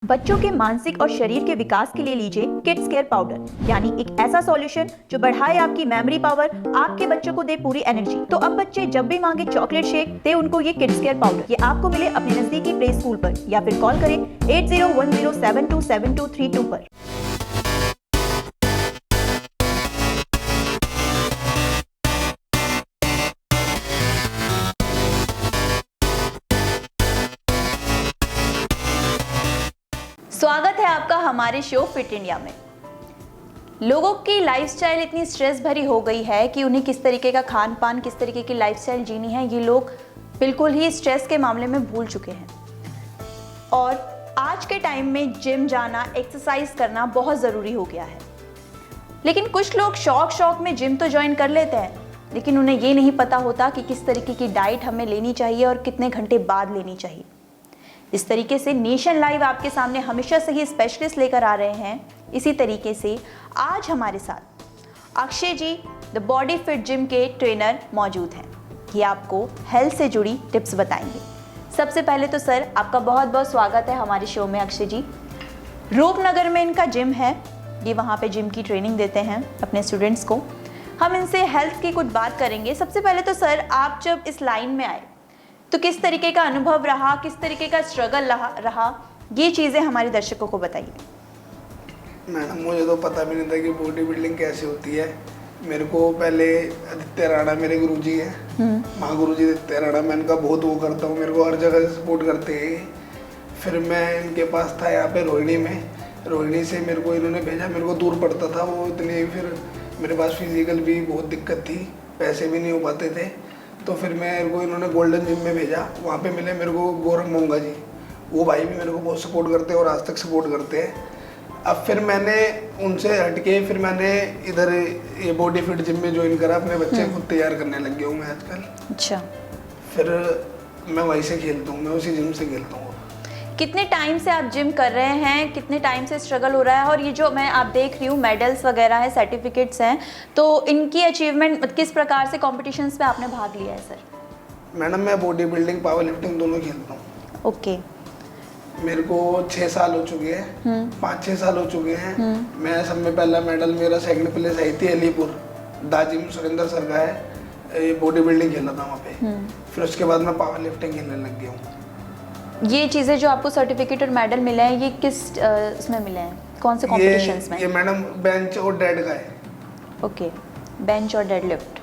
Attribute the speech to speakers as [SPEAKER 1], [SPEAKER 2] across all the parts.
[SPEAKER 1] बच्चों के मानसिक और शरीर के विकास के लिए लीजिए किड्स केयर पाउडर, यानी एक ऐसा सॉल्यूशन जो बढ़ाए आपकी मेमोरी पावर, आपके बच्चों को दे पूरी एनर्जी। तो अब बच्चे जब भी मांगे चॉकलेट शेक, दे उनको ये किड्स केयर पाउडर। ये आपको मिले अपने नजदीकी प्ले स्कूल पर या फिर कॉल करें 8010727232 पर। स्वागत है आपका हमारे शो फिट इंडिया में। लोगों की लाइफस्टाइल इतनी स्ट्रेस भरी हो गई है कि उन्हें किस तरीके का खान पान, किस तरीके की लाइफस्टाइल जीनी है, ये लोग बिल्कुल ही स्ट्रेस के मामले में भूल चुके हैं। और आज के टाइम में जिम जाना, एक्सरसाइज करना बहुत ज़रूरी हो गया है। लेकिन कुछ लोग शौक में जिम तो ज्वाइन कर लेते हैं, लेकिन उन्हें ये नहीं पता होता कि किस तरीके की डाइट हमें लेनी चाहिए और कितने घंटे बाद लेनी चाहिए। इस तरीके से नेशन लाइव आपके सामने हमेशा से ही स्पेशलिस्ट लेकर आ रहे हैं। इसी तरीके से आज हमारे साथ अक्षय जी द बॉडी फिट जिम के ट्रेनर मौजूद हैं। ये आपको हेल्थ से जुड़ी टिप्स बताएंगे। सबसे पहले तो सर आपका बहुत बहुत स्वागत है हमारे शो में। अक्षय जी, रूपनगर में इनका जिम है, ये वहाँ पे जिम की ट्रेनिंग देते हैं अपने स्टूडेंट्स को। हम इनसे हेल्थ की कुछ बात करेंगे। सबसे पहले तो सर, आप जब इस लाइन में आए तो किस तरीके का अनुभव रहा, किस तरीके का स्ट्रगल रहा, ये चीज़ें हमारे दर्शकों को बताइए।
[SPEAKER 2] मैडम, मुझे तो पता भी नहीं था कि बॉडी बिल्डिंग कैसे होती है। मेरे को पहले आदित्य राणा मेरे गुरुजी हैं, महागुरुजी आदित्य राणा, मैं इनका बहुत वो करता हूँ, मेरे को हर जगह से सपोर्ट करते हैं। फिर मैं इनके पास था यहाँ पे रोहिणी में, रोहिणी से मेरे को इन्होंने भेजा। मेरे को दूर पड़ता था वो इतने, फिर मेरे पास फिजिकल भी बहुत दिक्कत थी, पैसे भी नहीं हो पाते थे। तो फिर मेरे को इन्होंने गोल्डन जिम में भेजा। वहाँ पे मिले मेरे को गौरव मोंगा जी, वो भाई भी मेरे को बहुत सपोर्ट करते हैं और आज तक सपोर्ट करते हैं। अब फिर मैंने उनसे हटके फिर मैंने इधर ये बॉडी फिट जिम में ज्वाइन करा। अपने बच्चे खुद तैयार करने लग गया हूँ मैं आजकल। अच्छा। फिर मैं वहीं से खेलता हूँ, मैं उसी जिम से खेलता हूँ।
[SPEAKER 1] कितने टाइम से आप जिम कर रहे हैं, कितने टाइम से स्ट्रगल हो रहा है, और ये जो मैं आप देख रही हूँ मेडल्स वगैरह है, सर्टिफिकेट्स हैं, तो इनकी अचीवमेंट किस प्रकार से कॉम्पिटिशन्स में आपने भाग लिया है सर?
[SPEAKER 2] मैडम, मैं बॉडी बिल्डिंग, पावर लिफ्टिंग दोनों खेलता हूँ।
[SPEAKER 1] ओके।
[SPEAKER 2] मेरे को 6 साल हो चुके हैं, 5-6 साल हो चुके हैं। मैं सब में पहला मेडल मेरा सेकंड प्लेस आई थी अलीपुर, दाजिम सुरेंद्र सर का है, ये बॉडी बिल्डिंग खेला था वहाँ पे। फिर उसके बाद मैं पावर लिफ्टिंग खेलने लग गया हूँ।
[SPEAKER 1] ये चीज़ें जो आपको सर्टिफिकेट और मेडल मिले हैं, ये किस उसमें मिले हैं, कौन से कॉम्पिटिशन्स में?
[SPEAKER 2] ये मैडम बेंच और डेड का है।
[SPEAKER 1] ओके, बेंच और डेड लिफ्ट।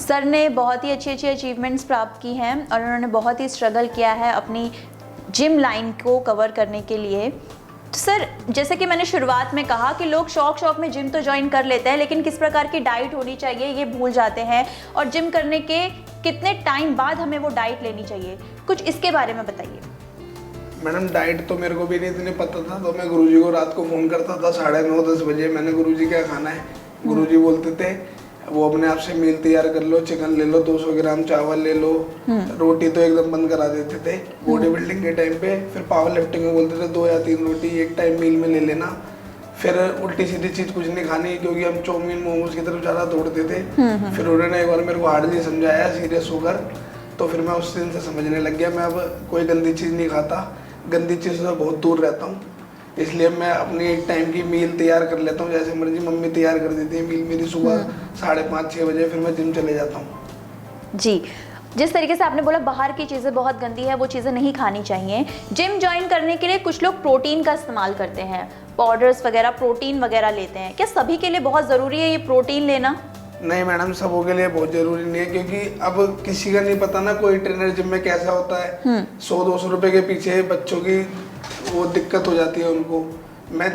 [SPEAKER 1] सर ने बहुत ही अच्छी अचीवमेंट्स प्राप्त की हैं और उन्होंने बहुत ही स्ट्रगल किया है अपनी जिम लाइन को कवर करने के लिए। तो सर, जैसे कि मैंने शुरुआत में कहा कि लोग शौक में जिम तो ज्वाइन कर लेते हैं, लेकिन किस प्रकार की डाइट होनी चाहिए ये भूल जाते हैं, और जिम करने के कितने टाइम बाद हमें वो डाइट लेनी चाहिए, कुछ इसके बारे में बताइए।
[SPEAKER 2] मैडम, डाइट तो मेरे को भी नहीं इतने पता था, तो मैं गुरुजी को रात को फ़ोन करता था 9:30-10 बजे। मैंने गुरुजी क्या खाना है, गुरुजी बोलते थे वो अपने आप से मील तैयार कर लो, चिकन ले लो, 200 ग्राम चावल ले लो, रोटी तो एकदम बंद करा देते थे बॉडी बिल्डिंग के टाइम पे। फिर पावर लिफ्टिंग में बोलते थे 2 या 3 रोटी एक टाइम मील में ले लेना। फिर उल्टी सीधी चीज़ कुछ नहीं खानी, क्योंकि हम चाउमीन मोमोज की तरफ ज़्यादा दौड़ते थे। फिर उन्होंने एक बार मेरे को हार्डली समझाया सीरियस होकर, तो फिर मैं उस दिन से समझने लग गया। मैं अब कोई गंदी चीज़ नहीं खाता, गंदी चीज़ से बहुत दूर रहता हूँ, इसलिए मैं अपनी एक टाइम की मील तैयार कर लेता हूँ। जैसे मर्जी मम्मी तैयार कर देती है मील मेरी सुबह 5:30-6 बजे, फिर मैं जिम चले जाता हूँ।
[SPEAKER 1] जी, जिस तरीके से आपने बोला बाहर की चीज़ें बहुत गंदी है, वो चीज़ें नहीं खानी चाहिए। जिम ज्वाइन करने के लिए कुछ लोग प्रोटीन का इस्तेमाल करते हैं, पाउडर्स वगैरह, प्रोटीन वगैरह लेते हैं। क्या सभी के लिए बहुत ज़रूरी है ये प्रोटीन लेना?
[SPEAKER 2] नहीं मैडम, सबों के लिए बहुत ज़रूरी नहीं है, क्योंकि अब किसी का नहीं पता ना कोई ट्रेनर जिम में कैसा होता है। 100-200 रुपये के पीछे बच्चों की वो दिक्कत हो जाती है उनको। मैं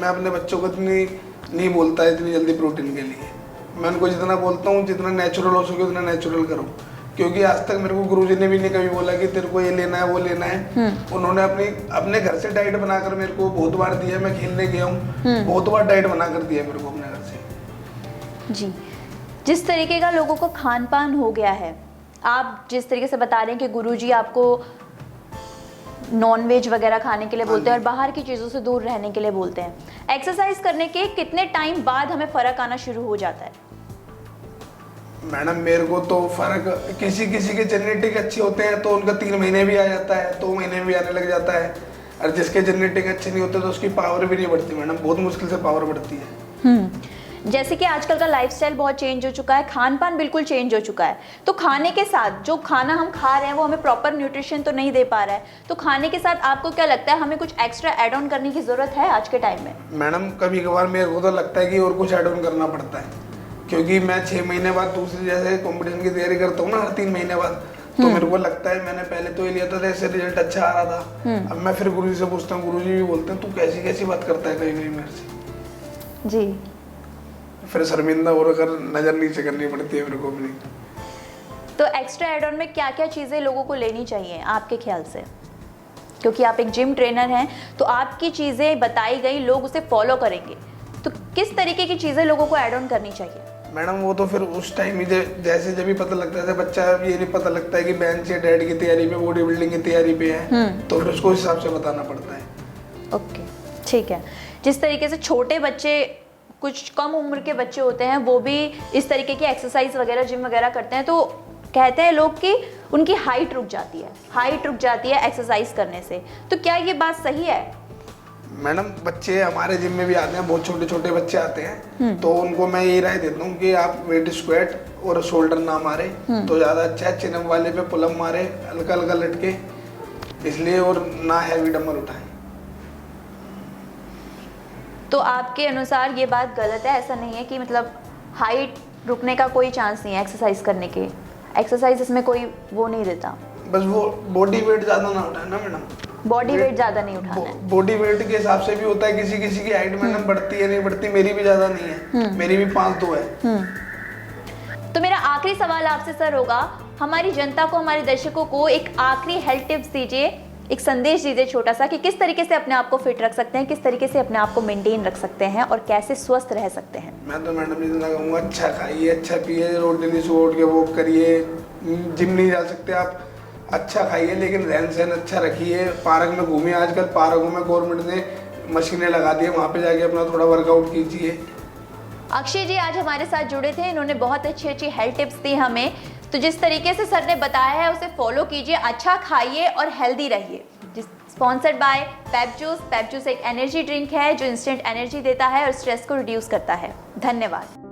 [SPEAKER 2] अपने बच्चों को इतनी नहीं बोलता इतनी जल्दी प्रोटीन के लिए। मैं उनको जितना बोलता हूँ, जितना नेचुरल हो सके उतना नेचुरल करो, क्योंकि आज तक मेरे को गुरुजी ने भी नहीं कभी बोला कि तेरे को ये लेना है वो लेना है। उन्होंने अपने घर से डाइट बनाकर मेरे को बहुत बार दिया। मैं खेलने गया हूँ, बहुत बार डाइट बनाकर दिया मेरे को अपने घर से।
[SPEAKER 1] जी, जिस तरीके का लोगों को खान पान हो गया है, आप जिस तरीके से बता रहे हैं कि गुरुजी आपको नॉनवेज वगैरह खाने के लिए बोलते हैं और बाहर की चीज़ों से दूर रहने के लिए बोलते हैं, एक्सरसाइज करने के कितने टाइम बाद हमें फ़र्क आना शुरू हो जाता है?
[SPEAKER 2] मैडम, मेरे को तो फ़र्क, किसी के जेनेटिक अच्छे होते हैं तो उनका 3 महीने भी आ जाता है, 2 महीने भी आने लग जाता है। और जिसके जेनेटिक अच्छे नहीं होते तो उसकी पावर भी नहीं बढ़ती मैडम, बहुत मुश्किल से पावर बढ़ती है।
[SPEAKER 1] जैसे कि आजकल का लाइफस्टाइल बहुत चेंज हो चुका है, खान पान बिल्कुल चेंज हो चुका है, तो खाने के साथ जो खाना हम खा रहे हैं वो हमें प्रॉपर न्यूट्रिशन तो नहीं दे पा रहा है, तो खाने के साथ आपको क्या लगता है हमें कुछ एक्स्ट्रा ऐड ऑन करने की ज़रूरत है आज के टाइम में?
[SPEAKER 2] मैडम कभी कभार मेरे को तो लगता है कि और कुछ ऐड ऑन करना पड़ता है, क्योंकि मैं 6 महीने बाद दूसरी जैसे कंपटीशन की तैयारी करता हूँ ना हर 3 महीने बाद, तो मेरे को लगता है मैंने पहले तो ये लिया था ऐसे रिजल्ट अच्छा आ रहा था, अब मैं फिर गुरुजी से पूछता हूँ, गुरुजी भी बोलते हैं तू कैसी कैसी बात करता है कहीं कहीं मेरे से
[SPEAKER 1] जी।
[SPEAKER 2] फिर शर्मिंदा होकर नजर नीचे करनी पड़ती है मेरे को अपनी।
[SPEAKER 1] तो एक्स्ट्रा एड ऑन में क्या क्या चीज़ें लोगों को लेनी चाहिए आपके ख्याल से, क्योंकि आप एक जिम ट्रेनर हैं तो आपकी चीज़ें बताई गई लोग उसे फॉलो करेंगे, तो किस तरीके की चीज़ें लोगों को ऐड ऑन करनी चाहिए?
[SPEAKER 2] मैडम वो तो फिर उस टाइम ही जैसे जब भी पता लगता है, बच्चा ये नहीं पता लगता है कि बेंच या डैड की तैयारी पे, बॉडी बिल्डिंग की तैयारी पे है, तो फिर उसको हिसाब से बताना पड़ता है।
[SPEAKER 1] ओके, ठीक है। जिस तरीके से छोटे बच्चे, कुछ कम उम्र के बच्चे होते हैं वो भी इस तरीके की एक्सरसाइज वगैरह जिम वगैरह करते हैं, तो कहते हैं लोग कि उनकी हाइट रुक जाती है एक्सरसाइज करने से, तो क्या ये बात सही है?
[SPEAKER 2] मैडम बच्चे हमारे जिम में भी आते हैं, बहुत छोटे छोटे बच्चे आते हैं, तो उनको मैं यही राय देता हूँ कि आप वेट स्क्वाट और शोल्डर ना मारे तो ज़्यादा अच्छा है, चिनम वाले पे पुलअप मारे हल्का हल्का लटके इसलिए, और ना हैवी डंबल उठाएं।
[SPEAKER 1] तो आपके अनुसार ये बात गलत है, ऐसा नहीं है कि मतलब हाइट रुकने का कोई चांस नहीं है एक्सरसाइज करने के, एक्सरसाइज इसमें कोई वो नहीं देता,
[SPEAKER 2] बस वो बॉडी वेट ज़्यादा ना उठाए ना मैडम,
[SPEAKER 1] बॉडी वेट ज़्यादा नहीं उठाना है।
[SPEAKER 2] बॉडी वेट के हिसाब से भी होता है, किसी किसी की हाइट मैडम बढ़ती है नहीं बढ़ती, मेरी भी ज़्यादा नहीं है, मेरी भी 5'2" है।
[SPEAKER 1] तो मेरा आखिरी सवाल आपसे सर होगा, हमारी जनता को, हमारे दर्शकों को एक आखिरी हेल्थ टिप्स दीजिए, एक संदेश दीजिए छोटा सा कि किस तरीके से अपने आप को फिट रख सकते हैं, किस तरीके से अपने आप को मेंटेन रख सकते हैं और कैसे स्वस्थ रह सकते हैं।
[SPEAKER 2] मैं तो मैडम इतना कहूँगा, अच्छा खाइए, अच्छा पिए, रोज डेली सुबह उठ के वॉक करिए, जिम नहीं जा सकते आप, अच्छा खाइए लेकिन रहन सहन अच्छा रखिए, पार्क में घूमिए, आजकल पार्कों में गवर्नमेंट ने मशीनें लगा दी है, वहाँ पे जाके अपना थोड़ा वर्कआउट कीजिए।
[SPEAKER 1] अक्षय जी आज हमारे साथ जुड़े थे, इन्होंने बहुत अच्छी अच्छी हेल्थ टिप्स दी हमें, तो जिस तरीके से सर ने बताया है उसे फॉलो कीजिए, अच्छा खाइए और हेल्दी रहिए। स्पॉन्सर्ड बाय पेप जूस एक एनर्जी ड्रिंक है जो इंस्टेंट एनर्जी देता है और स्ट्रेस को रिड्यूस करता है। धन्यवाद।